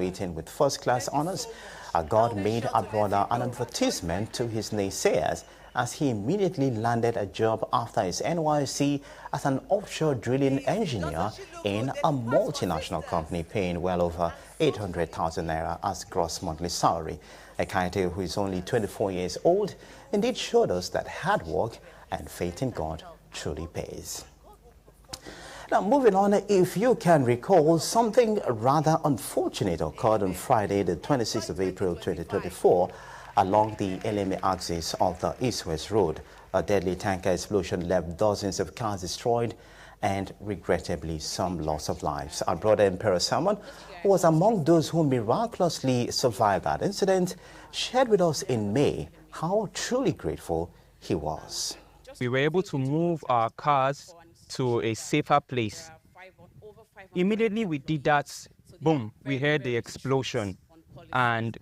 Waiting with first-class honors, God made our brother an advertisement to his naysayers as he immediately landed a job after his NYSC as an offshore drilling engineer in a multinational company paying well over 800,000 naira as gross monthly salary. Ekaete, who is only 24 years old, indeed showed us that hard work and faith in God truly pays. Now, moving on, if you can recall, something rather unfortunate occurred on Friday, the 26th of April 2024, along the Eleme axis of the East-West Road. A deadly tanker explosion left dozens of cars destroyed and, regrettably, some loss of lives. Our brother Emperor Salmon, who was among those who miraculously survived that incident, shared with us in May how truly grateful he was. We were able to move our cars to a safer place. Immediately we did that, boom, we heard the explosion, and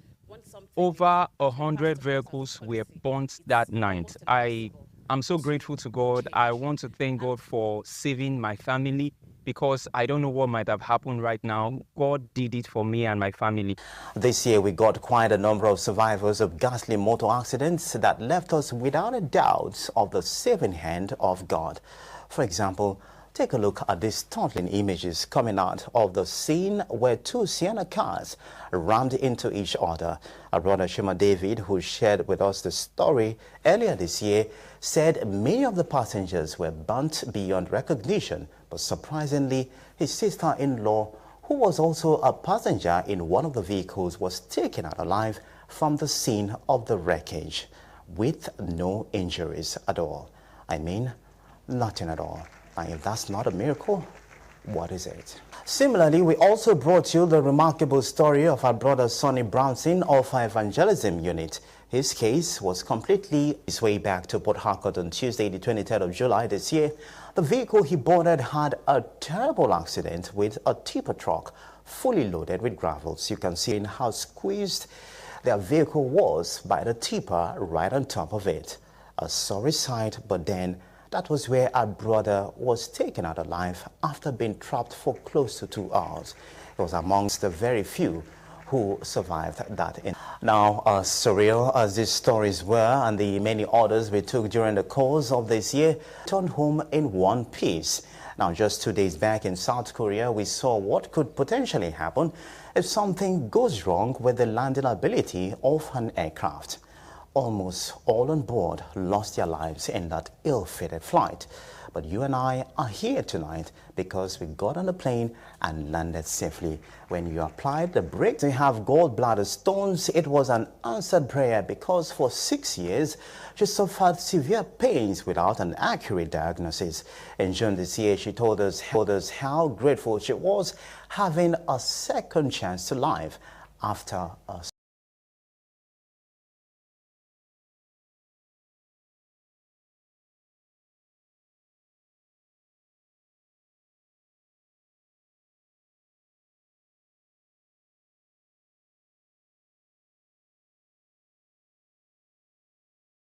over 100 vehicles were burnt that night. I am so grateful to God. I want to thank God for saving my family, because I don't know what might have happened right now. God did it for me and my family. This year we got quite a number of survivors of ghastly motor accidents that left us without a doubt of the saving hand of God. For example, take a look at these startling images coming out of the scene where two Sienna cars rammed into each other. Our brother Shema David, who shared with us the story earlier this year, said many of the passengers were burnt beyond recognition, but surprisingly, his sister-in-law, who was also a passenger in one of the vehicles, was taken out alive from the scene of the wreckage with no injuries at all. I mean, nothing at all. And if that's not a miracle, what is it? Similarly, we also brought you the remarkable story of our brother Sonny Brownson of our evangelism unit. His case was completely his way back to Port Harcourt on Tuesday, the 23rd of July this year. The vehicle he boarded had a terrible accident with a tipper truck fully loaded with gravels. You can see in how squeezed their vehicle was by the tipper right on top of it. A sorry sight, but then that was where our brother was taken out alive after being trapped for close to 2 hours. He was amongst the very few who survived that. Now, as surreal as these stories were and the many orders we took during the course of this year, returned home in one piece. Now, just 2 days back in South Korea, we saw what could potentially happen if something goes wrong with the landing ability of an aircraft. Almost all on board lost their lives in that ill-fated flight. But you and I are here tonight because we got on the plane and landed safely. When you applied the brakes to have gallbladder stones, it was an answered prayer, because for 6 years she suffered severe pains without an accurate diagnosis. In June this year, she told us how grateful she was having a second chance to life after a